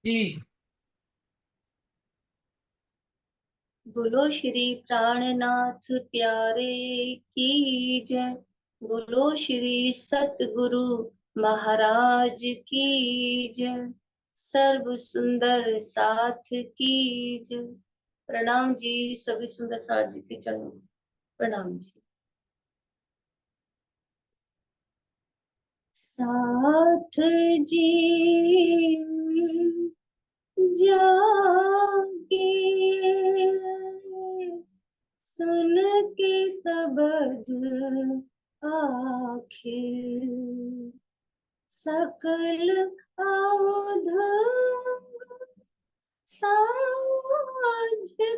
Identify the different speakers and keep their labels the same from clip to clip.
Speaker 1: जी।
Speaker 2: बोलो श्री प्राणनाथ प्यारे की जय। बोलो श्री सतगुरु महाराज की जय। सर्व सुंदर साथ की जय। प्रणाम जी, सभी सुंदर साथ जी के चरणों में प्रणाम जी। साथ जी जागे, सुन के सबद आखिर, सकल औध साझ के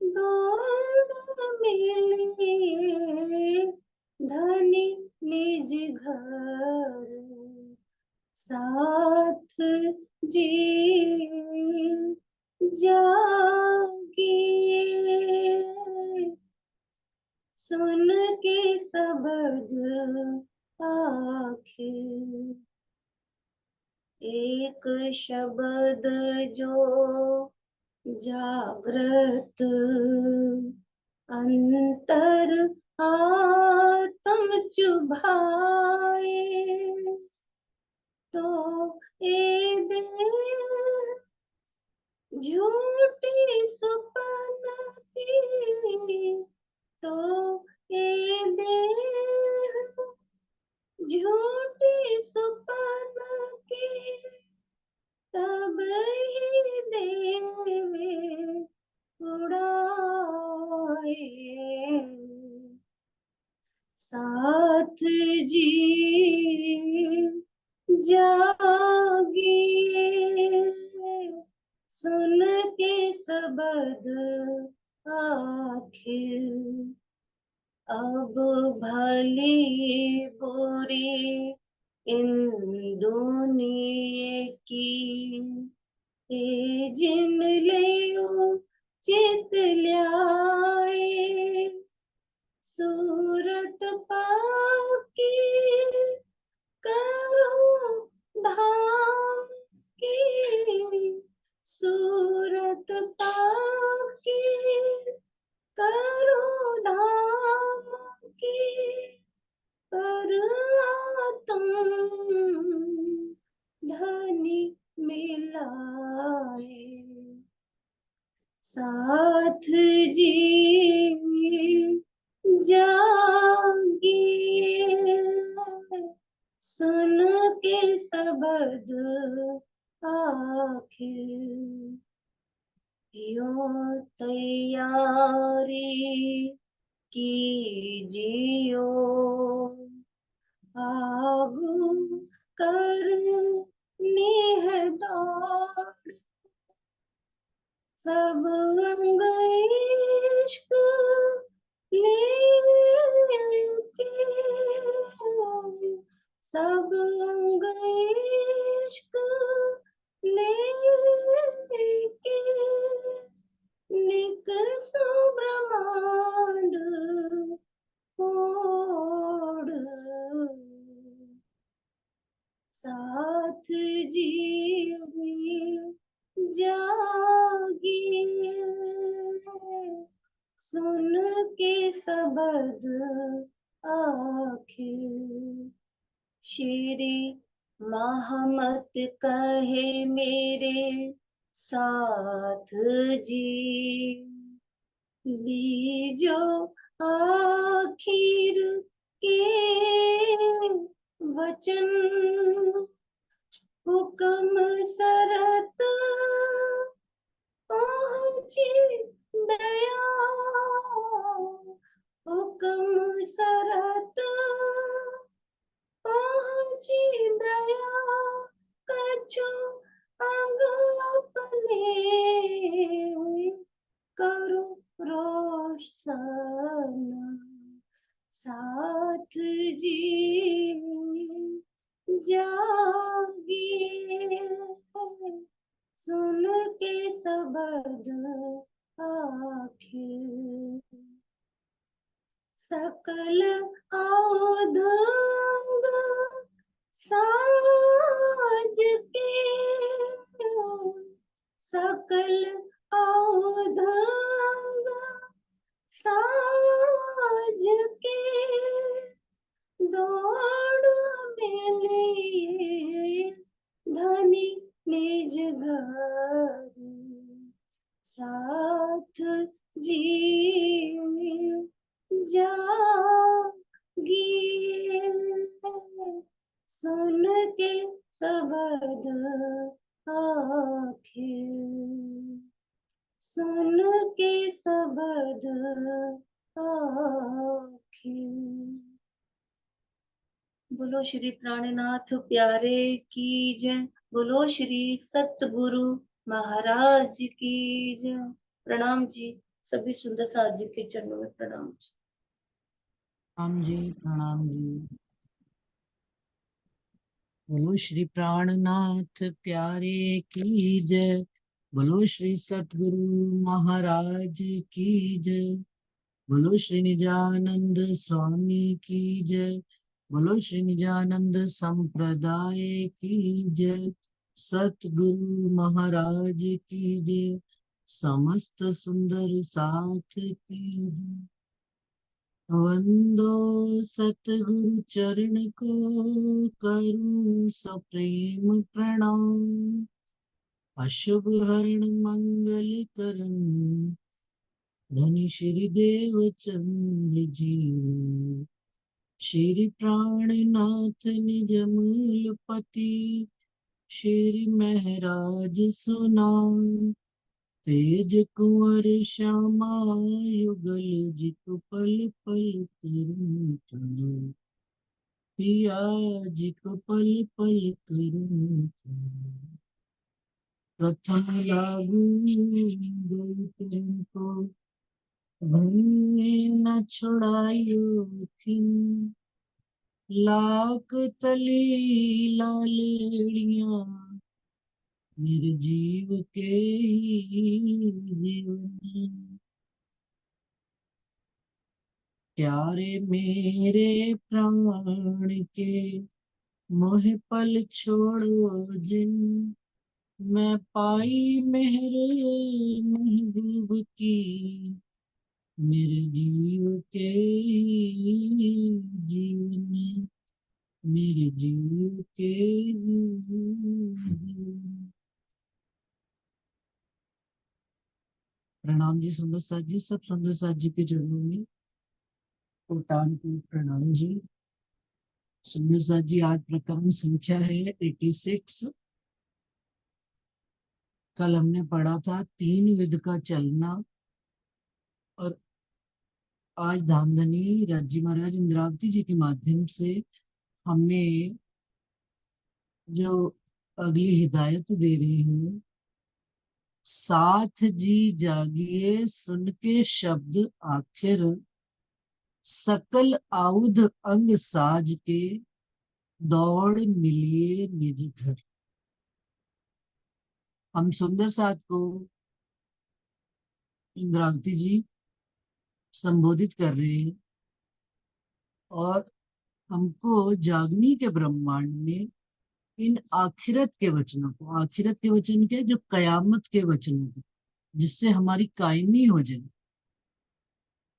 Speaker 2: दौड़ मिले, धनी निज घर साथ जी जागिए, सुन के सबद आखिर, एक शब्द जो जागृत अंतर आत्म चुभाए, तो ए देह झूठी सुपन की, तो ए देह झूठी सुपन की, तब ही देवे उड़ाए, साथ जी जागिए, सुन के सबद आखिर, अब भली बुरी इन दुनिया की, हे जिन ले चित ल्याए, सूरत पाकी करो धाम की, सूरत पाकी करो धाम की, पर आत्म धनी मिलाए, साथ जी जागिए, सुन के सबद आखिर, यो तैयारी कीजियो, आगू करनी है दौड़, सब अंग इश्क लेके, सब अंग इश्क लेके, निकसो ब्रह्मांड ओढ़, साथ जी जागिए, सुन के सबद आखिर, श्री महमत कहे मेरे साथ जी, लीजो आखिर के वचन, हुक्म सरत पहुंची दया, हुक्म सरत पहुंची दया, कछु अंग अपने करो रोशन, साथ जी जागिए, सुन के सबद आखिर, सकल औध साज के सुन के शब्द आखिर, सुन के शब्द आखिर। बोलो श्री प्राणनाथ प्यारे की जय, बोलो श्री सतगुरु महाराज की जय। प्रणाम जी, सभी सुंदर साथ जी के चरणों में प्रणाम जी।
Speaker 1: प्रणाम जी, प्रणाम जी। बोलो श्री प्राणनाथ प्यारे की जय, बोलो श्री सतगुरु महाराज की जय, बोलो श्री निजानंद स्वामी की जय, बोलो श्री निजानंद संप्रदाय की जय, सतगुरु महाराज की जय, समस्त सुंदर साथ की जय। वंदो सतगुरु चरण को, करूं सप्रेम प्रणाम। अशुभ हरण मंगल करन, धनी श्री देव चंद्र जी। श्री प्राणनाथ निज मूलपति, श्री महराज सुनाम। तेज कुंवर श्यामा युगल जितु पल पल तरुण, पिया जितु पल पल करुण। प्रथम लागू गई तुमको, भूमि न छुड़ायो खिन। लाख तली लालेड़ियां, मेरे जीव के जीवन। प्यारे मेरे प्राण के, मोह पल छोड़ो जिन। मैं पाई मेरे महबूब की, मेरे जीव के जीवन, मेरे जीव के जीवन। प्रणाम जी सुंदर साथ जी, सब सुंदर साथ जी के चरणों में कोटान को प्रणाम जी। सुंदर साथ जी, आज प्रकरण संख्या है 86। कल हमने पढ़ा था 3 विध का चलना, और आज धामधनी राजी महाराज इंद्रावती जी के माध्यम से हमें जो अगली हिदायत दे रहे हैं, साथ जी जागिए सुन के शब्द आखिर, सकल आउध अंग साज के, दौड़ मिलिए निज घर। हम सुंदर साथ को इंद्रावती जी संबोधित कर रहे हैं, और हमको जागनी के ब्रह्मांड में इन आखिरत के वचनों को, आखिरत के वचन के जो कयामत के वचनों को, जिससे हमारी कायमी हो जाए,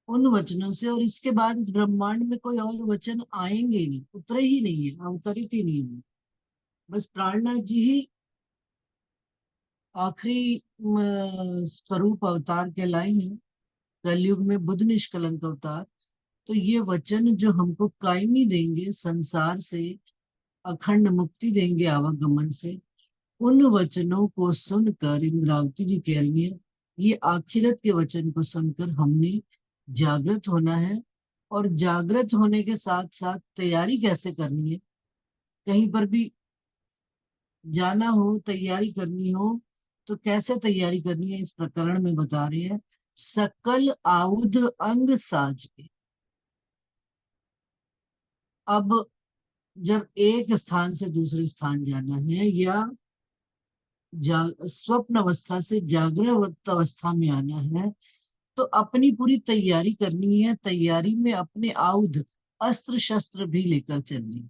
Speaker 1: उन वचनों से, और इसके बाद इस ब्रह्मांड में कोई और वचन आएंगे ही नहीं, उतरे ही नहीं है, अवतरित ही नहीं होंगे। बस प्राणनाथ जी ही आखिरी स्वरूप अवतार कहलाए हैं, कलयुग में बुद्ध निष्कलंक अवतार। तो ये वचन जो हमको कायमी देंगे, संसार से अखंड मुक्ति देंगे आवागमन से, उन वचनों को सुनकर इंद्रावती जी कह रही है, ये आखिरत के वचन को सुनकर हमने जागृत होना है। और जागृत होने के साथ साथ तैयारी कैसे करनी है, कहीं पर भी जाना हो, तैयारी करनी हो, तो कैसे तैयारी करनी है, इस प्रकरण में बता रहे हैं। सकल आउध अंग साज के। अब जब एक स्थान से दूसरे स्थान जाना है, या स्वप्न अवस्था से जागृत अवस्था में आना है, तो अपनी पूरी तैयारी करनी है। तैयारी में अपने आयुध, अस्त्र शस्त्र भी लेकर चलनी है।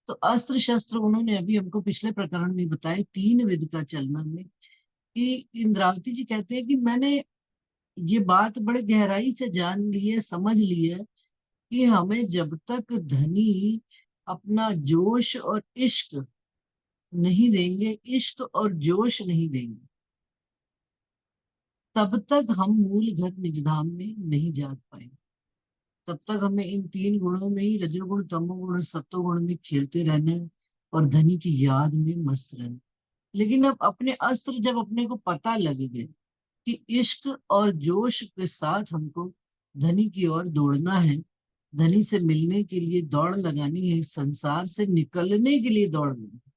Speaker 1: तो अस्त्र शस्त्र उन्होंने अभी हमको पिछले प्रकरण में बताए, 3 विध का चलना में, कि इंद्रावती जी कहते हैं कि मैंने ये बात बड़े गहराई से जान ली है, समझ ली है, कि हमें जब तक धनी अपना जोश और इश्क नहीं देंगे, इश्क और जोश नहीं देंगे, तब तक हम मूल घर निजधाम में नहीं जा पाएंगे। तब तक हमें इन तीन गुणों में ही, रजोगुण तमोगुण और सत्वगुण में खेलते रहना है और धनी की याद में मस्त रहना। लेकिन अब अपने अस्त्र जब अपने को पता लग गए कि इश्क और जोश के साथ हमको धनी की ओर दौड़ना है, धनी से मिलने के लिए दौड़ लगानी है, इस संसार से निकलने के लिए दौड़ लगानी है।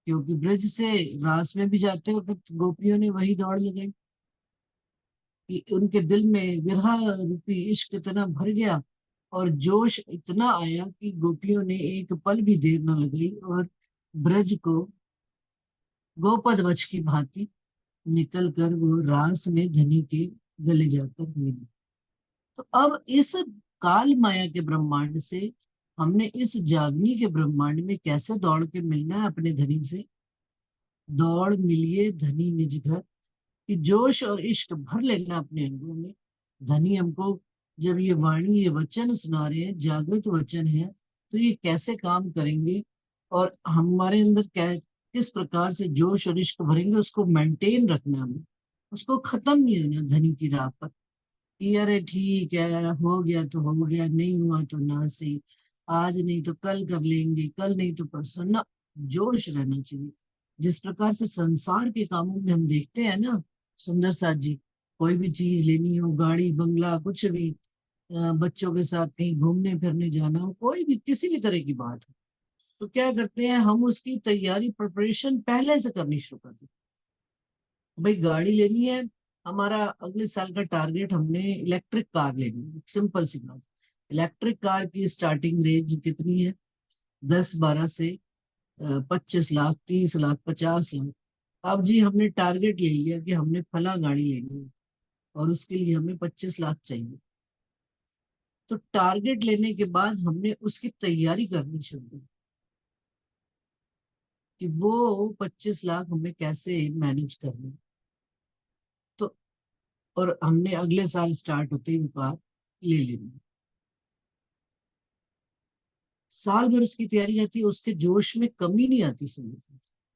Speaker 1: क्योंकि ब्रज से रास में भी जाते वक्त गोपियों ने वही दौड़ लगाई कि उनके दिल में विरह रूपी इश्क इतना भर गया और जोश इतना आया कि गोपियों ने एक पल भी देर न लगाई और ब्रज को गोपद वच की भांति निकल कर वो रास में धनी के गले जाकर मिली। तो अब इस काल माया के ब्रह्मांड से हमने इस जागनी के ब्रह्मांड में कैसे दौड़ के मिलना है अपने धनी से। दौड़ मिलिए धनी निज घर, कि जोश और इश्क भर लेना अपने अंगों में। धनी हमको जब ये वाणी, ये वचन सुना रहे हैं, जागृत वचन है, तो ये कैसे काम करेंगे और हमारे अंदर क्या, किस प्रकार से जोश और इश्क भरेंगे, उसको मेंटेन रखना हमें, उसको खत्म नहीं होना धनी की राह पर कि अरे ठीक है, हो गया तो हो गया, नहीं हुआ तो ना सही, आज नहीं तो कल कर लेंगे, कल नहीं तो परसों ना। जोश रहना चाहिए। जिस प्रकार से संसार के कामों में हम देखते हैं ना सुंदर साथ जी, कोई भी चीज लेनी हो, गाड़ी बंगला कुछ भी, बच्चों के साथ कहीं घूमने फिरने जाना हो, कोई भी किसी भी तरह की बात हो, तो क्या करते हैं हम, उसकी तैयारी प्रिपरेशन पहले से करनी शुरू कर देते हैं। भाई गाड़ी लेनी है, हमारा अगले साल का टारगेट, हमने इलेक्ट्रिक कार लेनी है, सिंपल सी बात। इलेक्ट्रिक कार की स्टार्टिंग रेंज कितनी है? 10-12 से 25 लाख, 30 लाख, 50 लाख। अब जी हमने टारगेट ले लिया कि हमने फला गाड़ी लेनी है और उसके लिए हमें 25 लाख चाहिए। तो टारगेट लेने के बाद हमने उसकी तैयारी करनी शुरू की कि वो 25 लाख हमें कैसे मैनेज करने। तो और हमने अगले साल स्टार्ट होते ही वो कार ले लेनी। साल भर उसकी तैयारी रहती है, उसके जोश में कमी नहीं आती समझ।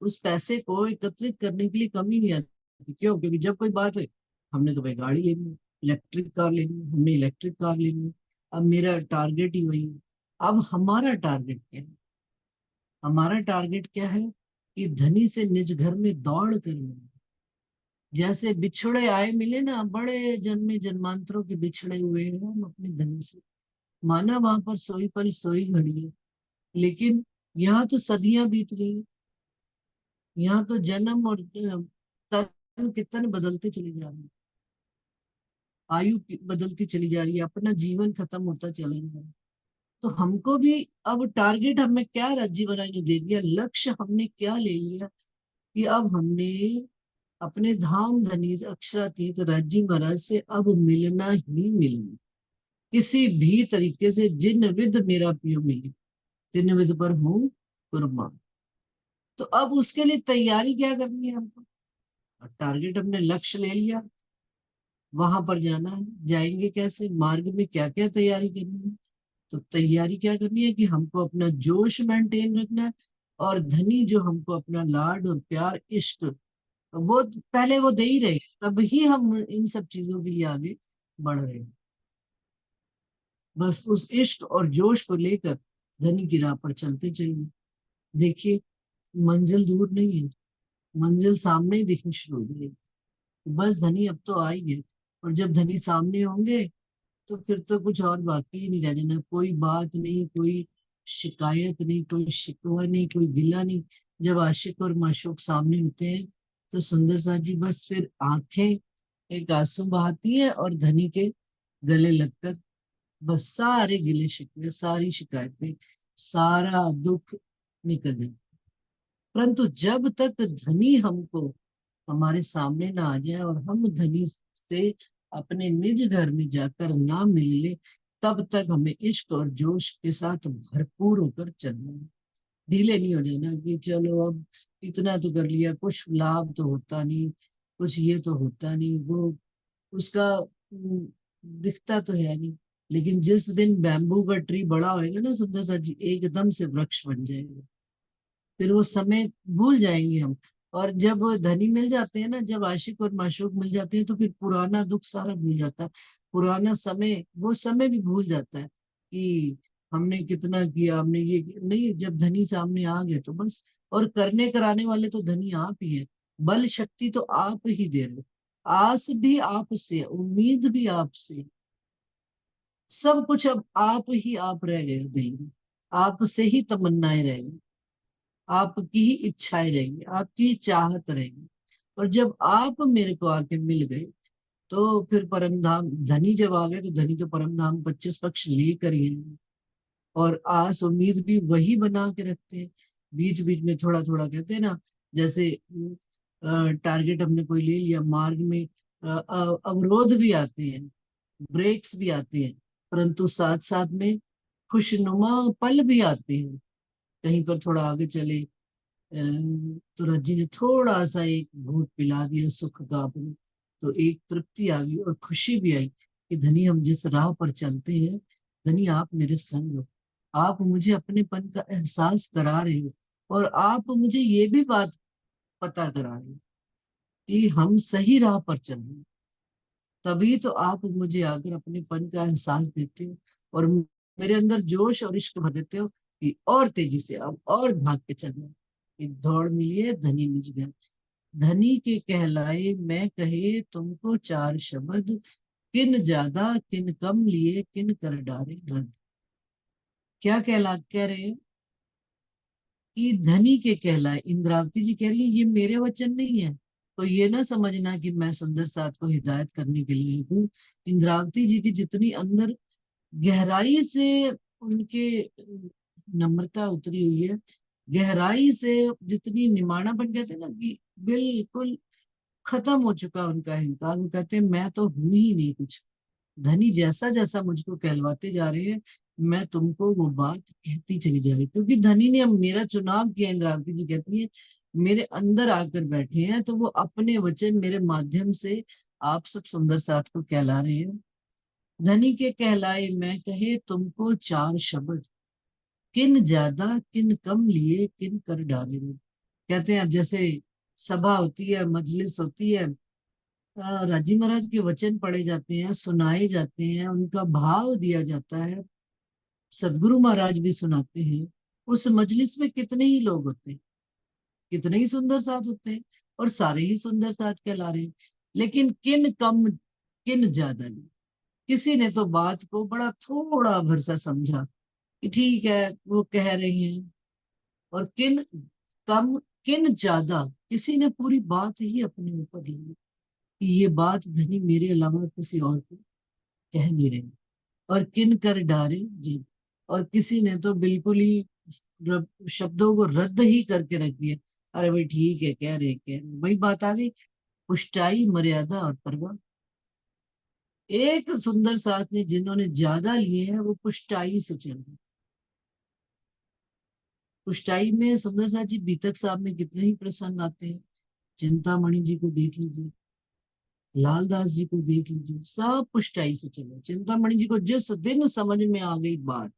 Speaker 1: उस पैसे को एकत्रित करने के लिए कमी नहीं आती। क्यों? क्योंकि जब कोई बात है, हमने तो भाई गाड़ी लेनी है, इलेक्ट्रिक कार लेनी है, हमने इलेक्ट्रिक कार लेनी है। अब मेरा टारगेट ही वही है। अब हमारा टारगेट क्या है? हमारा टारगेट क्या है कि धनी से निज घर में दौड़ कर मिले। जैसे बिछड़े आए मिले ना, बड़े जन्मे जन्मांतरों के बिछड़े हुए हैं हम अपने धनी से, माना वहां पर सोई पल सोई घड़ी है। लेकिन यहाँ तो सदियां बीत गई, यहाँ तो जन्म और तन के तन बदलते चले जा रहे हैं, बदलती चली जा रही है, अपना जीवन खत्म होता चला जा रहा है। तो हमको भी अब टारगेट हमें क्या राज्य बनाने ने दे दिया, लक्ष्य हमने क्या ले लिया कि अब हमने अपने धाम धनी अक्षरातीत राज्य महाराज से अब मिलना ही मिलना, किसी भी तरीके से, जिन विध मेरा पियो मिली तिन विध पर हूँ कुर्बान। तो अब उसके लिए तैयारी क्या करनी है हमको? टारगेट हमने, लक्ष्य ले लिया, वहां पर जाना है। जाएंगे कैसे, मार्ग में क्या क्या तैयारी करनी है? तो तैयारी क्या करनी है कि हमको अपना जोश मेंटेन रखना है और धनी जो हमको अपना लाड और प्यार इश्क, वो पहले वो दे ही रहे, तभी हम इन सब चीजों के लिए आगे बढ़ रहे हैं। बस उस इश्क और जोश को लेकर धनी की राह पर चलते चलिए। देखिए, मंजिल दूर नहीं है, मंजिल सामने ही दिखनी शुरू हो गई। बस धनी अब तो आ ही गए, और जब धनी सामने होंगे तो फिर तो कुछ और बाकी ही नहीं रह जाना। कोई बात नहीं, कोई शिकायत नहीं, कोई शिकवा नहीं, कोई गिला नहीं। जब आशिक और माशूक सामने होते हैं तो सुंदर सा जी बस फिर आंखें एक आंसू बहाती है और धनी के गले लगकर बस सारे गिले शिकवे, सारी शिकायतें, सारा दुख निकल जाए। परंतु जब तक धनी हमको हमारे सामने ना आ जाए और हम धनी से अपने निज घर में जाकर ना मिल ले, तब तक हमें इश्क और जोश के साथ भरपूर होकर चलना है। ढीले नहीं हो जाना कि चलो अब इतना तो कर लिया, कुछ लाभ तो होता नहीं, कुछ ये तो होता नहीं, वो उसका दिखता तो है नहीं। लेकिन जिस दिन बैम्बू का ट्री बड़ा होएगा ना सुंदर सा जी, एकदम से वृक्ष बन जाएगा, फिर वो समय भूल जाएंगे हम। और जब धनी मिल जाते हैं ना, जब आशिक और माशूक मिल जाते हैं, तो फिर पुराना दुख सारा भूल जाता है। पुराना समय, वो समय भी भूल जाता है कि हमने कितना किया, हमने ये किया। नहीं, जब धनी सामने आ गए तो बस। और करने कराने वाले तो धनी आप ही हैं। बल शक्ति तो आप ही दे रहे हो, आस भी आपसे, उम्मीद भी आपसे, सब कुछ अब आप रह गए हो दिल में। आपसे ही तमन्नाएं रहेंगी, आपकी ही इच्छाएं रहेंगी, आपकी ही चाहत रहेगी। और जब आप मेरे को आके मिल गए, तो फिर परम धाम, धनी जब आ गए तो धनी तो परम धाम 25 पक्ष लेकर ही हैं। और आस उम्मीद भी वही बना के रखते हैं। बीच बीच में थोड़ा थोड़ा कहते हैं ना, जैसे टारगेट हमने कोई ले लिया, मार्ग में अवरोध भी आते हैं, ब्रेक्स भी आते हैं, परंतु साथ साथ में खुशनुमा पल भी आते हैं। कहीं पर थोड़ा आगे चले, तो रज्जी ने थोड़ा सा एक घूंट पिला दिया सुख का अपने, तो एक तृप्ति आ गई और खुशी भी आई कि धनी हम जिस राह पर चलते हैं, धनी आप मेरे संग हो, आप मुझे अपनेपन का एहसास करा रहे हो। और आप मुझे ये भी बात पता करा रहे हो कि हम सही राह पर चल रहे हैं। तभी तो आप मुझे आकर अपनेपन का एहसास देते हो और मेरे अंदर जोश और इश्क भर देते हो कि और तेजी से अब और भाग के चलना। एक दौड़ मिली है धनी निज गए, धनी के कहलाए मैं कहे तुमको चार शब्द, किन ज्यादा किन कम लिए किन कर डारे रद्द। क्या कह रहे हैं कि धनी के कहलाए, इंद्रावती जी कह रही है ये मेरे वचन नहीं है। तो ये ना समझना कि मैं सुंदर साथ को हिदायत करने के लिए हूँ। इंद्रावती जी की जितनी अंदर गहराई से उनके नम्रता उतरी हुई है, गहराई से जितनी निमाणापन, कहते हैं ना कि बिल्कुल खत्म हो चुका उनका अहंकार। वो कहते हैं मैं तो हूं ही नहीं कुछ। धनी जैसा जैसा मुझको कहलवाते जा रहे हैं, मैं तुमको वो बात कहती चली जा रही, क्योंकि धनी ने अब मेरा चुनाव किया। इंद्रावती जी कहती है मेरे अंदर आकर बैठे हैं, तो वो अपने वचन मेरे माध्यम से आप सब सुंदर साथ को कहला रहे हैं। धनी के कहलाए मैं कहे तुमको चार शब्द, किन ज्यादा किन कम लिए किन कर डाले रे। कहते हैं अब जैसे सभा होती है, मजलिस होती है, राजी महाराज के वचन पढ़े जाते हैं, सुनाए जाते हैं, उनका भाव दिया जाता है, सदगुरु महाराज भी सुनाते हैं। उस मजलिस में कितने ही लोग होते हैं, कितने ही सुंदर साथ होते हैं, और सारे ही सुंदर साथ कहला रहे हैं। लेकिन किन कम किन ज्यादा नहीं। किसी ने तो बात को बड़ा थोड़ा भरसा समझा कि ठीक है वो कह रहे हैं, और किन कम किन ज्यादा, किसी ने पूरी बात ही अपने ऊपर ली कि ये बात धनी मेरे अलावा किसी और को कह नहीं रहे। और किन कर डारे जी, और किसी ने तो बिल्कुल ही शब्दों को रद्द ही करके रख दिया। अरे भाई ठीक है, कह रहे वही बात आ गई, पुष्टाई मर्यादा और परवाह। एक सुंदर साथ ने जिन्होंने ज्यादा लिए हैं वो पुष्टाई से चल रहे। पुष्टाई में सुंदर साथ जी बीतक साहब में कितने ही प्रसंग आते हैं। चिंतामणि जी को देख लीजिए, लालदास जी को देख लीजिए, सब पुष्टाई से चले। चिंतामणि जी को जिस दिन समझ में आ गई बात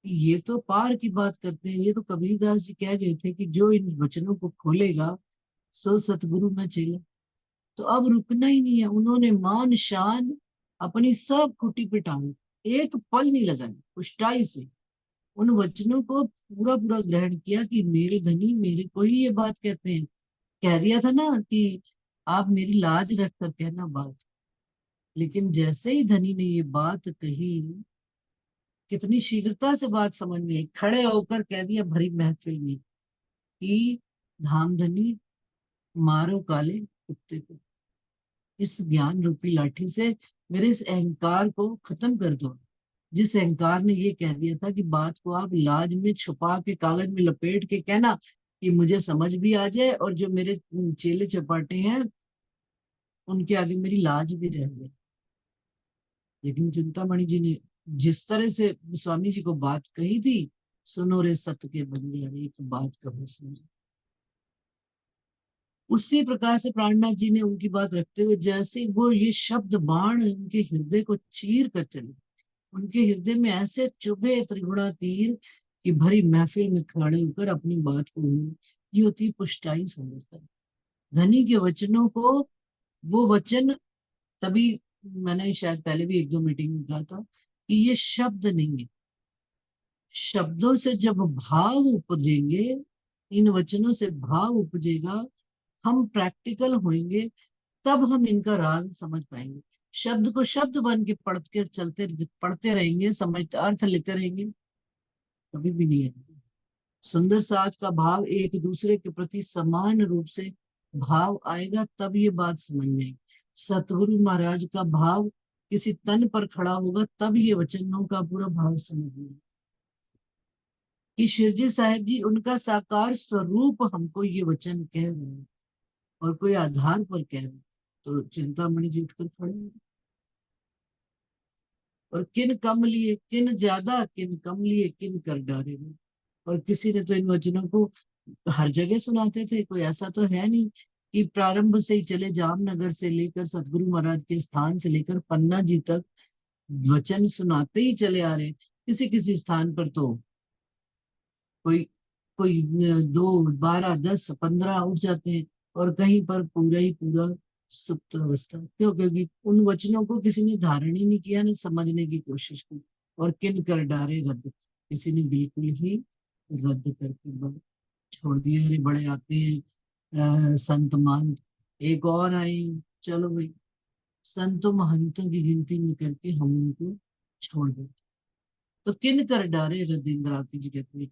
Speaker 1: कि ये तो पार की बात करते हैं, ये तो कबीरदास जी कह गए थे कि जो इन वचनों को खोलेगा सो सतगुरु में चले। तो अब रुकना ही नहीं है, उन्होंने मान शान अपनी सब खुटी पे टांगी, एक पल नहीं लगाई, पुष्टाई से उन वचनों को पूरा पूरा ग्रहण किया कि मेरे धनी मेरे को ही ये बात कहते हैं। कह दिया था ना कि आप मेरी लाज रख कर कहना बात। लेकिन जैसे ही धनी ने ये बात कही, कितनी शीघ्रता से बात समझ में आई, खड़े होकर कह दिया भरी महफिल में कि धामधनी मारो काले कुत्ते को, इस ज्ञान रूपी लाठी से मेरे इस अहंकार को खत्म कर दो। जिस अहंकार ने ये कह दिया था कि बात को आप लाज में छुपा के कागज में लपेट के कहना कि मुझे समझ भी आ जाए, और जो मेरे चेले चपाटे हैं उनके आगे मेरी लाज भी रह जाए। लेकिन चिंतामणि जी ने जिस तरह से स्वामी जी को बात कही थी, सुनो रे सत्य के बंदे अरे एक बात कहो समझो, उसी प्रकार से प्राणनाथ जी ने उनकी बात रखते हुए जैसे वो ये शब्द बाण उनके हृदय को चीर कर चले, उनके हृदय में ऐसे चुभे त्रिगुणा तीर कि भरी महफिल में खड़े होकर अपनी बात को उन्होंने, ये होती है पुष्टाई सुंदरता। धनी के वचनों को, वो वचन तभी मैंने शायद पहले भी एक दो मीटिंग में कहा था कि ये शब्द नहीं है। शब्दों से जब भाव उपजेंगे, इन वचनों से भाव उपजेगा, हम प्रैक्टिकल होंगे, तब हम इनका राज समझ पाएंगे। शब्द को शब्द बन के पढ़ते रहेंगे, समझते अर्थ लेते रहेंगे, कभी भी नहीं है। सुंदर साथ का भाव एक दूसरे के प्रति समान रूप से भाव आएगा, तब ये बात समझ में आएगी। सतगुरु महाराज का भाव किसी तन पर खड़ा होगा, तब ये वचनों का पूरा भाव समझ में आएगा। कि शिरजी साहिब जी उनका साकार स्वरूप हमको ये वचन कह रहे हैं, और कोई आधार पर कह रहे हैं, तो चिंतामणि जी उठकर खड़े हैं। और किन कम लिए, किन ज्यादा, किन कम लिए, किन कर डारे में। और किसी ने तो इन वचनों को हर जगह सुनाते थे, कोई ऐसा तो है नहीं कि प्रारंभ से ही चले, जामनगर से लेकर सतगुरु महाराज के स्थान से लेकर पन्ना जी तक वचन सुनाते ही चले आ रहे हैं। किसी किसी स्थान पर तो कोई कोई 2 12 10 15 उठ जाते हैं, और कहीं पर पूरा ही पूरा सुप्त अवस्था। क्यों? क्योंकि उन वचनों को किसी ने धारण ही नहीं किया, ने समझने की कोशिश की। और किन कर डारे रद्द, किसी ने बिल्कुल ही रद्द करके छोड़ दिए। अरे बड़े आते हैं संत महंत, एक और आए, चलो भाई, संतों महंतों की गिनती में करके हम उनको छोड़ देते। तो किन कर डारे रद, इंद्रावती जी कहते हैं,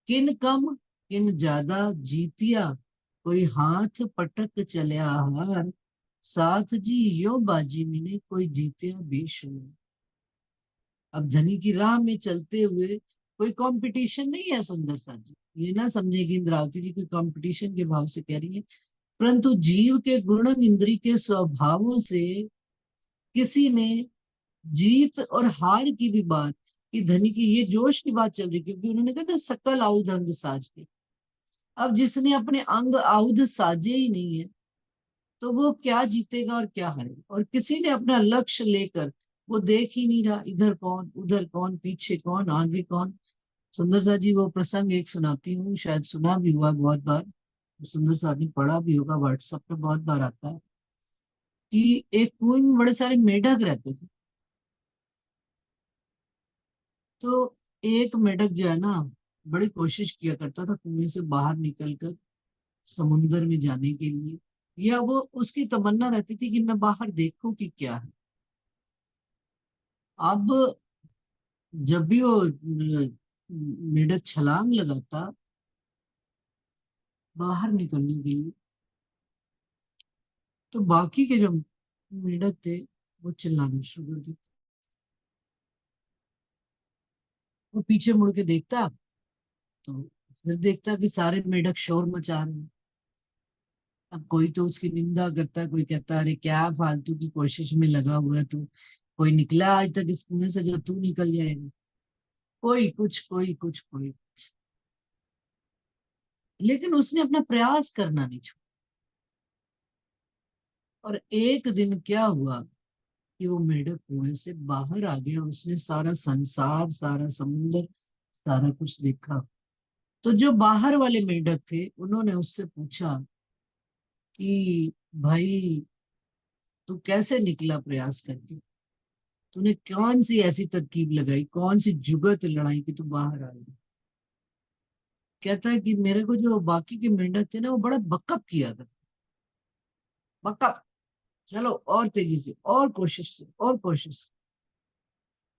Speaker 1: किन कम किन ज्यादा जीतिया, कोई हाथ पटक चलिया हार, साथ जी यो बाजी मिने, कोई जीतिया बेशुमार। अब धनी की राह में चलते हुए कोई कंपटीशन नहीं है सुंदर साथ जी, ये ना समझे कि इंद्रावती जी कोई कंपटीशन के भाव से कह रही है, परंतु जीव के गुण इंद्री के स्वभावों से किसी ने जीत और हार की भी बात, कि धनी की ये जोश की बात चल रही, क्योंकि उन्होंने कहा ना सकल आउध अंग साज के। अब जिसने अपने अंग आउध साजे ही नहीं है, तो वो क्या जीतेगा और क्या हारेगा। और किसी ने अपना लक्ष्य लेकर, वो देख ही नहीं रहा, इधर कौन उधर कौन, पीछे कौन आगे कौन। सुंदर सा जी वो प्रसंग एक सुनाती हूँ, शायद सुना भी हुआ बहुत बार, सुंदर सा ने पढ़ा भी होगा, व्हाट्सएप पे बहुत बार आता है। कि एक कुएं में बड़े सारे मेढक रहते थे। तो एक मेढक जो है ना, बड़ी कोशिश किया करता था कुएं से बाहर निकलकर समुंदर में जाने के लिए, या वो उसकी तमन्ना रहती थी कि मैं बाहर देखूं कि क्या है। अब जब भी वो मेढक छलांग लगाता बाहर निकलने के लिए, तो बाकी के जो मेढक थे वो चिल्लाने शुरू कर देते। वो पीछे मुड़ के देखता, तो फिर देखता कि सारे मेढक शोर मचा रहे हैं। अब कोई तो उसकी निंदा करता है, कोई कहता है अरे क्या फालतू की कोशिश में लगा हुआ है तू, कोई निकला आज तक इस कुएं से जो तू निकल जाएगा। कोई कुछ, कोई कुछ, कोई। लेकिन उसने अपना प्रयास करना नहीं छोड़ा। और एक दिन क्या हुआ कि वो मेढक कुएं से बाहर आ गया, और उसने सारा संसार, सारा समुंदर, सारा कुछ देखा। तो जो बाहर वाले मेंढक थे, उन्होंने उससे पूछा कि भाई तू कैसे निकला प्रयास करके, तूने कौन सी ऐसी तरकीब लगाई, कौन सी जुगत लड़ाई कि तू बाहर आ गया। कहता है कि मेरे को जो बाकी के मेंढक थे ना, वो बड़ा बकअप किया था, बकअप, चलो और तेजी से, और कोशिश से, और कोशिश से।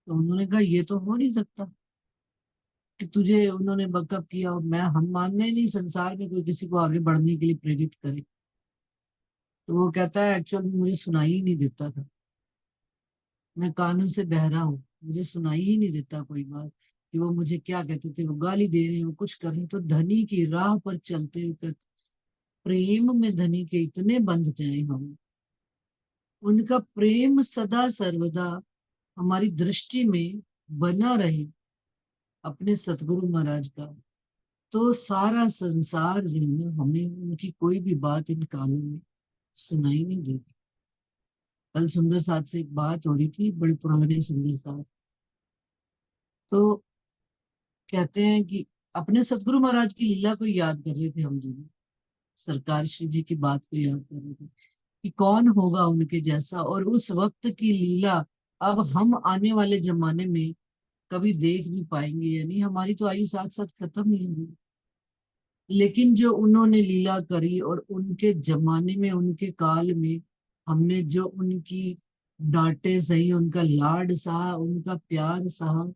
Speaker 1: तो उन्होंने कहा ये तो हो नहीं सकता कि तुझे उन्होंने बकअप किया, और मैं, हम मानने ही नहीं संसार में कोई किसी को आगे बढ़ने के लिए प्रेरित करे। तो वो कहता है एक्चुअल मुझे सुनाई ही नहीं देता था, मैं कानों से बहरा हूँ, मुझे सुनाई ही नहीं देता कोई बात, कि वो मुझे क्या कहते थे, वो गाली दे रहे हैं, वो कुछ कर रहे हैं। तो धनी की राह पर चलते हुए प्रेम में धनी के इतने बंध जाए हम, उनका प्रेम सदा सर्वदा हमारी दृष्टि में बना रहे, अपने सतगुरु महाराज का, तो सारा संसार जो है ना, हमें उनकी कोई भी बात इन कानों में सुनाई नहीं देती। कल सुंदर साथ से एक बात हो रही थी, बड़ी पुराने सुंदर साथ, तो कहते हैं कि अपने सतगुरु महाराज की लीला को याद कर रहे थे हम दोनों, सरकार श्री जी की बात को याद कर रहे थे। कि कौन होगा उनके जैसा, और उस वक्त की लीला अब हम आने वाले जमाने में कभी देख भी पाएंगे या नहीं। हमारी तो आयु साथ साथ खत्म ही होगी। लेकिन जो उन्होंने लीला करी, और उनके जमाने में, उनके काल में हमने जो उनकी डांटे सही, उनका लाड सहा, उनका प्यार सहा,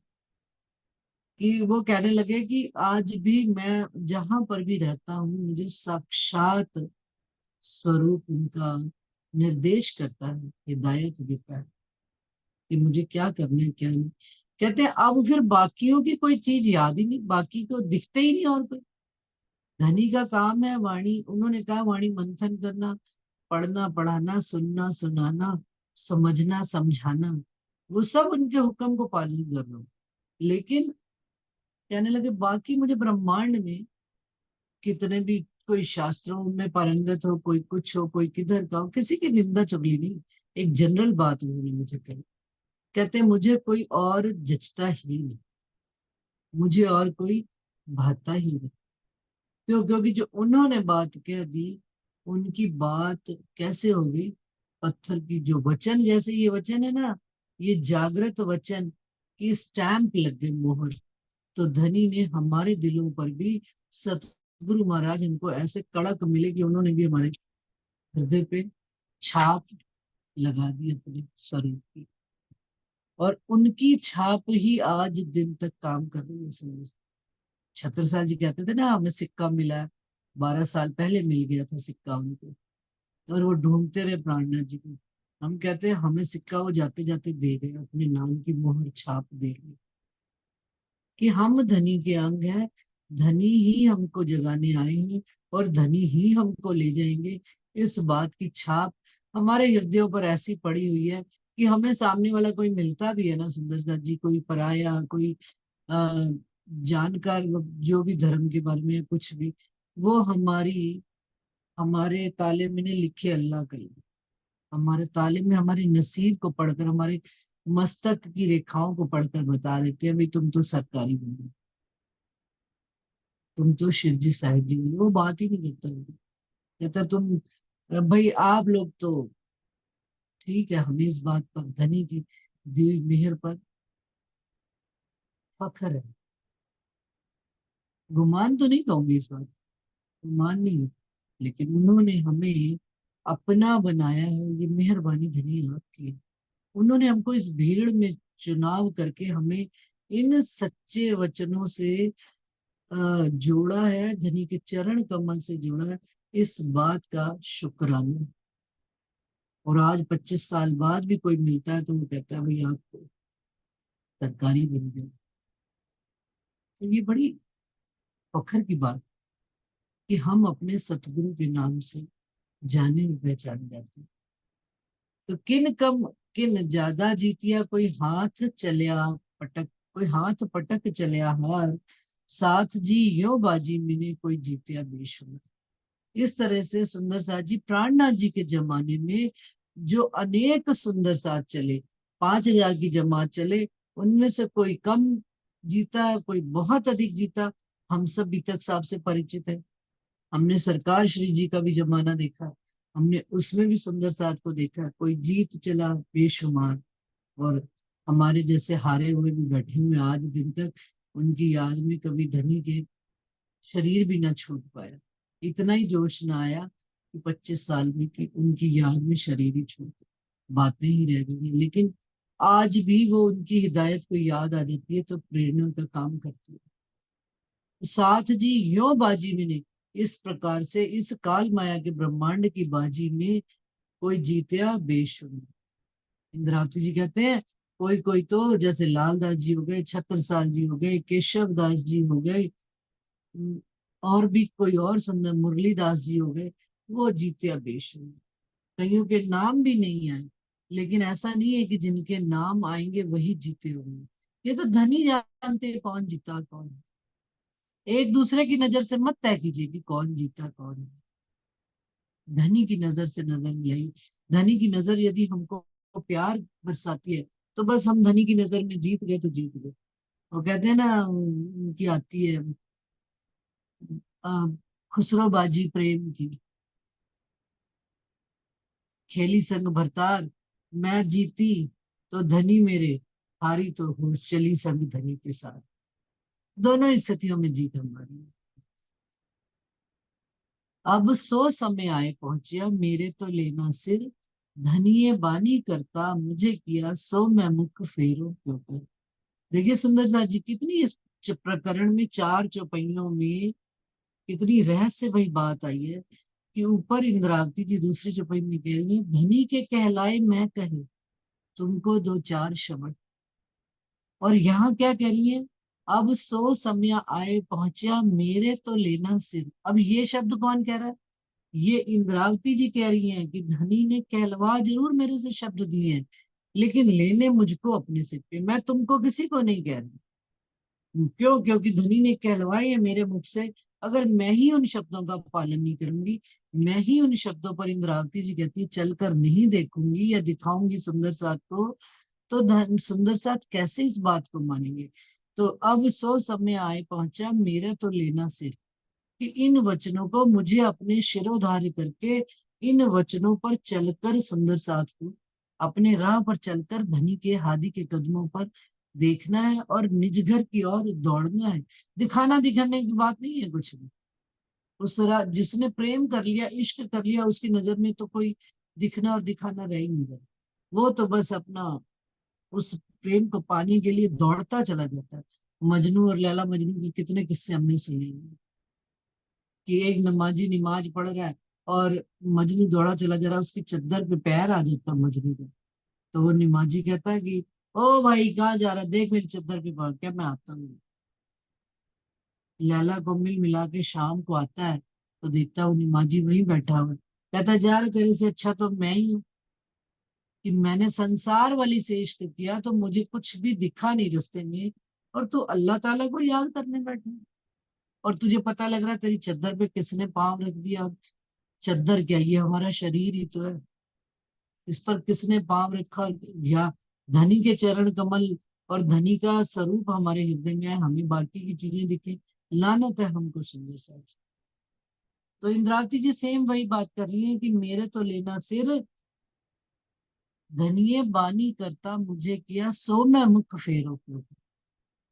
Speaker 1: कि वो कहने लगे कि आज भी मैं जहां पर भी रहता हूँ मुझे साक्षात स्वरूप उनका निर्देश करता है, हिदायत देता है कि मुझे क्या करना है क्या नहीं। कहते हैं अब फिर बाकियों की कोई चीज याद ही नहीं, बाकी को दिखते ही नहीं और कोई। धनी का काम है वाणी, उन्होंने कहा वाणी मंथन करना, पढ़ना पढ़ाना, सुनना सुनाना, समझना समझाना, वो सब उनके हुक्म को पालन कर रहा हूँ। लेकिन कहने लगे बाकी मुझे ब्रह्मांड में कितने भी कोई शास्त्रों में पारंगत हो, कोई कुछ हो, कोई किधर का हो, किसी की निंदा चुगली नहीं। एक जनरल बात उन्होंने मुझे कही। कहते मुझे कोई और जचता ही नहीं, मुझे और कोई भाता ही नहीं। क्यों? क्योंकि जो उन्होंने बात कह दी, उनकी बात कैसे होगी? पत्थर की जो वचन, जैसे ये वचन है ना, ये जागृत वचन की स्टैंप लग गई, मोहर। तो धनी ने हमारे दिलों पर भी, सतगुरु महाराज इनको ऐसे कड़क मिले कि उन्होंने भी हमारे हृदय पे छाप लगा दी अपने स्वरूप की। और उनकी छाप ही आज दिन तक काम कर रही है। समझ, छत्रसाल जी कहते थे ना, हमें सिक्का मिला है, 12 साल पहले मिल गया था सिक्का उनको, और वो ढूंढते रहे प्राणनाथ जी को। हम कहते हैं हमें सिक्का वो जाते जाते दे गए, अपने नाम की मोहर छाप दे गए कि हम धनी के अंग हैं, धनी ही हमको जगाने आए हैं, और धनी ही हमको ले जाएंगे। इस बात की छाप हमारे हृदयों पर ऐसी पड़ी हुई है कि हमें सामने वाला कोई मिलता भी है ना, सुंदर दास जी, कोई पराया, कोई आ, जानकार, जो भी धर्म के बारे में कुछ भी, वो हमारे ताले में ने लिखे अल्लाह कहीं, हमारे ताले में हमारे नसीब को पढ़कर, हमारे मस्तक की रेखाओं को पढ़कर बता देते हैं भाई तुम तो सरकारी बंदे, तुम तो शिरजी साहिब जी बंदे। वो बात ही नहीं करता वो। कहता तुम, भाई आप लोग तो ठीक है, हमें इस बात पर, धनी की दी हुई मेहर पर फख्र है। गुमान तो नहीं कहूंगी इस बात, गुमान नहीं है, लेकिन उन्होंने हमें अपना बनाया है, ये मेहरबानी धनी आपकी है। उन्होंने हमको इस भीड़ में चुनाव करके हमें इन सच्चे वचनों से जोड़ा है, धनी के चरण कमल से जोड़ा है। इस बात का शुक्राना। और आज 25 साल बाद भी कोई मिलता है तो वो कहता है भाई आप तो सरकारी बन गए। तो ये बड़ी फख्र की बात कि हम अपने सतगुरु के नाम से जाने और पहचाने जाते हैं। तो किन कम किन ज्यादा जीतिया, कोई हाथ चलिया पटक, कोई हाथ पटक चलिया हार, साथ जी यो बाजी मिने कोई जीतिया बेशुमार। इस तरह से सुंदर साथ जी, प्राणनाथ जी के जमाने में जो अनेक सुंदर साथ चले, 5,000 की जमात चले, उनमें से कोई कम जीता, कोई बहुत अधिक जीता। हम सब बीतक साहब से परिचित है, हमने सरकार श्री जी का भी जमाना देखा, हमने उसमें भी सुंदर साथ को देखा, कोई जीत चला बेशुमार। और हमारे जैसे हारे हुए भी बैठे हुए आज दिन तक, उनकी याद में कभी धनी के शरीर भी ना छूट पाया। इतना ही जोश ना आया कि 25 साल में कि उनकी याद में शरीर ही छूट गया, बातें ही रह गई। लेकिन आज भी वो उनकी हिदायत को याद आ जाती है तो प्रेरणा का काम करती है। साथ जी यो बाजी में ने, इस प्रकार से इस काल माया के ब्रह्मांड की बाजी में कोई जीतया बेशुमार। इंद्रावती जी कहते हैं कोई कोई तो, जैसे लाल दास जी हो गए, छत्रसाल जी हो गए, केशव दास जी हो गए, हम्म, और भी कोई और सुंदर मुरलीदास जी हो गए, वो जीते बेशुमार। कईयों के नाम भी नहीं आए, लेकिन ऐसा नहीं है कि जिनके नाम आएंगे वही जीते होंगे। ये तो धनी जानते हैं कौन जीता कौन है। एक दूसरे की नजर से मत तय कीजिए कि कौन जीता कौन है। धनी की नजर से नजर मिलाई, धनी की नजर यदि हमको प्यार बरसाती है, तो बस हम धनी की नजर में जीत गए तो जीत गए। वो कहते हैं ना, उनकी आती है अ, खुसरो बाजी प्रेम की, खेली संग भरतार, मैं जीती तो धनी मेरे, हारी तो होश चली संग धनी के साथ। दोनों स्थितियों में जीत हमारी है। अब सो समय आए पहुंचिया, मेरे तो लेना सिर, धनिये बानी करता मुझे किया, सो मैं मुख फेरो क्यों कर। देखिए सुंदरसा जी, कितनी इस प्रकरण में, चार चौपाइयों में कितनी रहस्य भरी बात आई है। कि ऊपर इंद्रावती जी दूसरी चौपाई में कह रही है, धनी के कहलाए मैं कहे, तुमको दो चार शब्द। और यहाँ क्या कह रही है, अब सो समय आए पहुंचा, मेरे तो लेना सिर। अब ये शब्द कौन कह रहा है? ये इंद्रावती जी कह रही हैं कि धनी ने कहलवा जरूर मेरे से शब्द दिए हैं, लेकिन लेने मुझको अपने सिर पे, मैं तुमको किसी को नहीं कह रही। क्यों? क्योंकि धनी ने कहलवाए हैं मेरे मुख से। अगर मैं ही उन शब्दों का पालन नहीं करूंगी, मैं ही उन शब्दों पर, इंद्रावती जी कहती है, चलकर नहीं देखूंगी या दिखाऊंगी सुंदर साथ को, तो सुंदर साथ कैसे इस बात को मानेंगे। तो अब सो समय आए पहुंचा, मेरा तो लेना सिर, कि इन वचनों को मुझे अपने शिरोधार्य करके, इन वचनों पर चलकर सुंदर साथ को, अपने राह पर चलकर धनी के हादी के कदमों पर देखना है और निज घर की ओर दौड़ना है। दिखाना दिखाने की बात नहीं है कुछ भी। उस जिसने प्रेम कर लिया, इश्क कर लिया, उसकी नजर में तो कोई दिखना और दिखाना रह ही नहीं गया। वो तो बस अपना उस प्रेम को पाने के लिए दौड़ता चला जाता है। मजनू और लैला मजनू के कितने किस्से हमने सुने हैं, कि एक नमाजी नमाज पढ़ रहा है और मजनू दौड़ा चला जा रहा है, उसकी चद्दर पे पैर आ जाता है मजनू का। तो वो नमाजी कहता है कि ओ भाई कहाँ जा रहा है, देख मेरी चद्दर पे पड़, क्या मैं आता हूँ। लैला को मिल मिला के शाम को आता है, तो देखता है वो नमाजी वहीं बैठा हुआ है। कहता है, जा रहा तेरे से अच्छा तो मैं ही हूँ, कि मैंने संसार वाली से इश्क किया तो मुझे कुछ भी दिखा नहीं रास्ते में, और तू अल्लाह ताला को याद करने बैठा है। और तुझे पता लग रहा है तेरी चद्दर पे किसने पाँव रख दिया। चद्दर क्या, ये हमारा शरीर ही तो है, इस पर किसने पाँव रखा। या धनी के चरण कमल और धनी का स्वरूप हमारे हृदय में है, हमें बाकी की चीजें दिखे, लानत है हमको सुंदर सा। तो इंद्रावती जी सेम वही बात कर रही है कि मेरे तो लेना सिर, धनिये बानी करता मुझे किया, सो मैं मुख फेरो क्यों।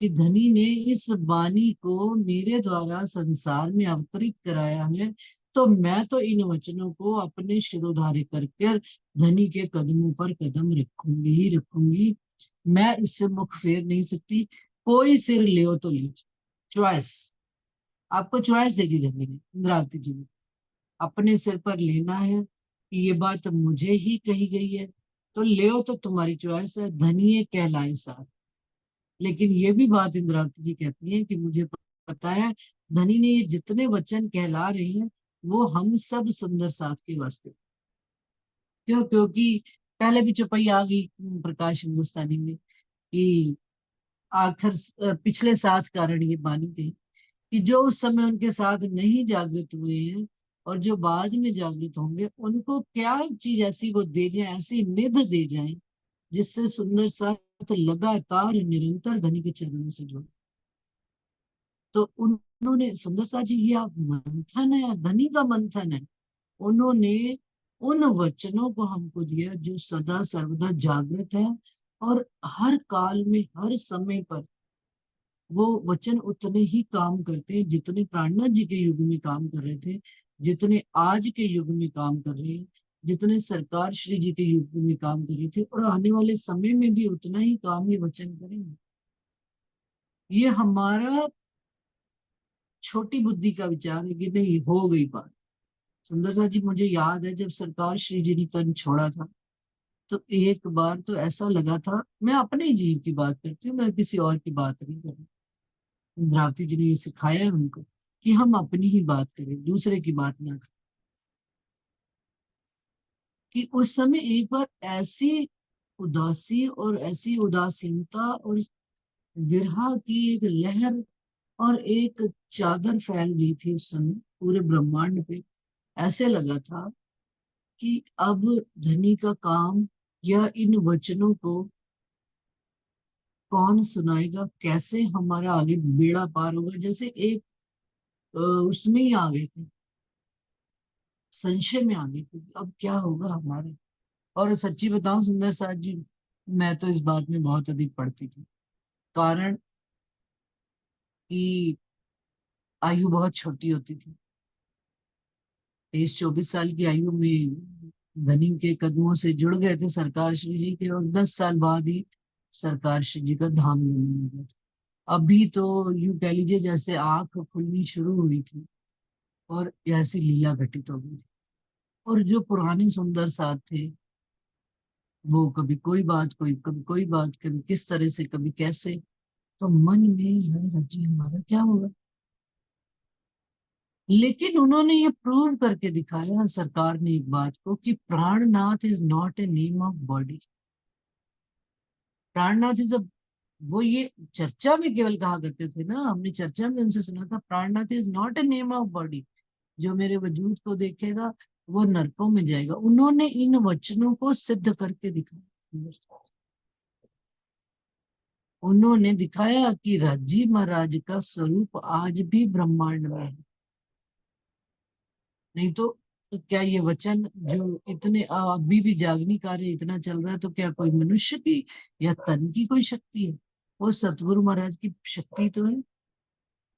Speaker 1: कि धनी ने इस बानी को मेरे द्वारा संसार में अवतरित कराया है, तो मैं तो इन वचनों को अपने शिरोधार्य करके धनी के कदमों पर कदम रखूंगी ही रखूंगी। मैं इससे मुख फेर नहीं सकती। कोई सिर ले तो लीजिए, चॉइस। आपको चॉइस देगी धनी ने, इंद्रावती जी ने। अपने सिर पर लेना है कि ये बात मुझे ही कही गई है, तो ले तो तुम्हारी चॉइस है, धनिये कहलाए साथ। लेकिन ये भी बात इंद्रावती जी कहती है कि मुझे पता है, धनी ने ये जितने वचन कहला रहे हैं, वो हम सब सुंदर साथ के वास्ते। क्यों? क्योंकि पहले भी चौपाई आ गई प्रकाश हिंदुस्तानी में, कि पिछले 7 कारण ये मानी गई, कि जो उस समय उनके साथ नहीं जागृत हुए हैं और जो बाद में जागृत होंगे, उनको क्या चीज ऐसी वो दे जाए, ऐसी निध दे जाए, जिससे सुंदर साथ लगातार निरंतर धनी के चरणों से जुड़े। तो उन्होंने, सुंदर साथ जी, ये आप मंथन है, धनी का मंथन है। उन्होंने उन वचनों को हमको दिया जो सदा सर्वदा जागृत है, और हर काल में हर समय पर वो वचन उतने ही काम करते हैं जितने प्राणनाथ जी के युग में काम कर रहे थे, जितने आज के युग में काम कर रहे हैं, जितने सरकार श्री जी के युग में काम कर रहे थे, और आने वाले समय में भी उतना ही काम ये वचन करेंगे। ये हमारा छोटी बुद्धि का विचार है कि नहीं, हो गई बात। सुंदरता जी, मुझे याद है जब सरकार श्री जी ने तन छोड़ा था, तो एक बार तो ऐसा लगा था, मैं अपने जीव की बात करती हूँ, मैं किसी और की बात नहीं कर रही। इंद्रावती जी ने ये सिखाया है हमको कि हम अपनी ही बात करें, दूसरे की बात ना करें। कि उस समय एक बार ऐसी उदासी और ऐसी उदासीनता और विरह की एक लहर और एक चादर फैल गई थी उस समय पूरे ब्रह्मांड पे। ऐसे लगा था कि अब धनी का काम या इन वचनों को कौन सुनाएगा, कैसे हमारा आगे बेड़ा पार होगा। जैसे एक उसमें ही आ गए थे, संशय में आ गए थे, अब क्या होगा हमारे। और सच्ची बताऊं सुंदर साथ जी, मैं तो इस बात में बहुत अधिक पढ़ती थी। कारण कि आयु बहुत छोटी होती थी। 23-24 साल की आयु में धनी के कदमों से जुड़ गए थे सरकार श्री जी के, और 10 साल बाद ही सरकार श्री जी का धाम लेने लगे थे। अभी तो यूं कह लीजिए जैसे आंख खुलनी शुरू हुई थी और ऐसी लीला घटित हो गई थी। और जो पुराने सुंदर साथ थे, वो कभी कोई बात, कोई कभी कोई बात, कभी किस तरह से, कभी कैसे, तो मन में है रजी हमारा क्या होगा। लेकिन उन्होंने ये प्रूव करके दिखाया सरकार ने एक बात को, कि Prannath is not a name of body. Prannath is a, वो ये चर्चा में केवल कहा करते थे ना, हमने चर्चा में उनसे सुना था, Prannath is not a name of body. जो मेरे वजूद को देखेगा वो नरकों में जाएगा। उन्होंने इन वचनों को सिद्ध करके दिखाया। उन्होंने दिखाया कि राजी महाराज का स्वरूप आज भी ब्रह्मांड में है। नहीं तो क्या ये वचन जो इतने अभी भी जागनी कार्य इतना चल रहा है, तो क्या कोई मनुष्य की या तन की कोई शक्ति है? वो सतगुरु महाराज की शक्ति तो है।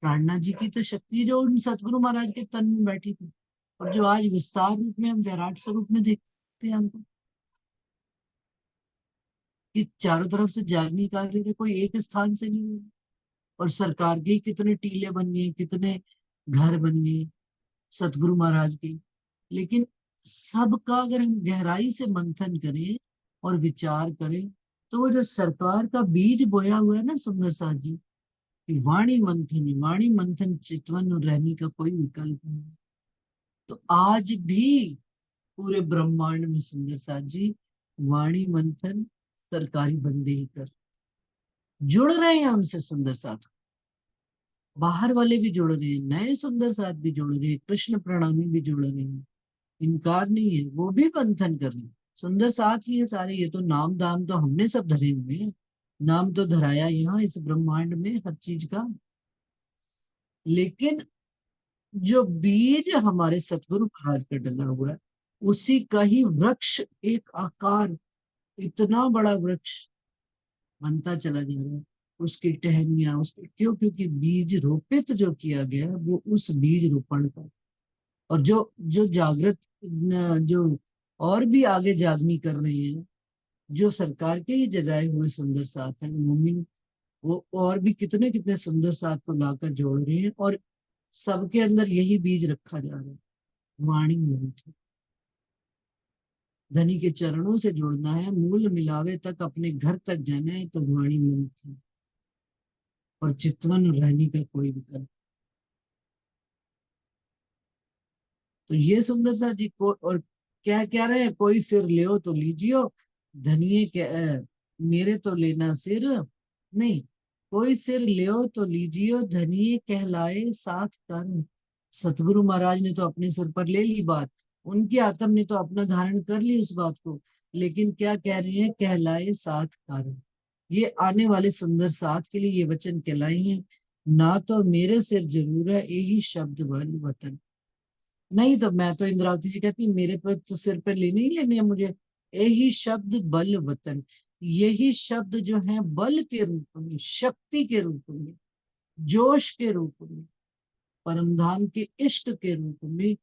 Speaker 1: प्राणनाथ जी की तो शक्ति है, जो उन सतगुरु महाराज के तन में बैठी थी, और जो आज विस्तार रूप में हम विराट स्वरूप में देखते हैं हमको, कि चारों तरफ से जागनी कार्य है, कोई एक स्थान से नहीं है। और सरकार के कितने टीले बन गए, कितने घर बन गए सतगुरु महाराज के। लेकिन सबका अगर हम गहराई से मंथन करें और विचार करें, तो वो जो सरकार का बीज बोया हुआ है ना सुंदर साथ जी, कि वाणी मंथन चितवन रहने का कोई विकल्प नहीं। तो आज भी पूरे ब्रह्मांड में सुंदर साथ जी वाणी मंथन सरकारी बंदे ही कर जुड़ रहे हैं हमसे सुंदर साथ। बाहर वाले भी जुड़ रहे हैं, नए सुंदर साथ भी जुड़ रहे हैं, कृष्ण प्रणामी भी जुड़ रहे हैं। इनकार नहीं है, वो भी मंथन कर रहे हैं। सुंदर साथ ही है सारे, ये तो नाम दाम तो हमने सब धरे हुए हैं। नाम तो धराया यहाँ इस ब्रह्मांड में हर चीज का। लेकिन जो बीज हमारे सतगुरु महाराज का डला हुआ है, उसी का ही वृक्ष, एक आकार, इतना बड़ा वृक्ष बनता चला जा रहा है। उसकी टहनियां, उसके क्यों? क्योंकि बीज रोपित जो किया गया है, वो उस बीज रोपण का। और जो जो जागृत जो और भी आगे जागनी कर रहे हैं, जो सरकार के ही जगाए हुए सुंदर साथ हैं मोमिन, वो और भी कितने कितने सुंदर साथ को लाकर जोड़ रहे हैं, और सबके अंदर यही बीज रखा जा रहा है, वाणी मंत्र। धनी के चरणों से जुड़ना है, मूल मिलावे तक अपने घर तक जाना है, तो वाणी मंत्र और चितवन रहने का कोई विकल्प। तो ये सुंदर सा जी को, और क्या कह रहे हैं, कोई सिर लियो तो लीजियो, धनिये के मेरे तो लेना सिर नहीं। कोई सिर लियो तो लीजियो, धनिये कहलाए साथ कर्म। सतगुरु महाराज ने तो अपने सिर पर ले ली बात, उनकी आत्म ने तो अपना धारण कर ली उस बात को। लेकिन क्या कह रही है, कहलाए साथ कर्म। ये आने वाले सुंदर साथ के लिए ये वचन कहलाई हैं। ना तो मेरे सिर जरूर है यही शब्द बल वतन। नहीं तो मैं तो, इंद्रावती जी कहती, मेरे पर तो सिर पर लेने ही लेने हैं मुझे। यही शब्द बल वतन, यही शब्द जो है बल के रूप में, शक्ति के रूप में, जोश के रूप में, परम धाम के इष्ट के रूप में,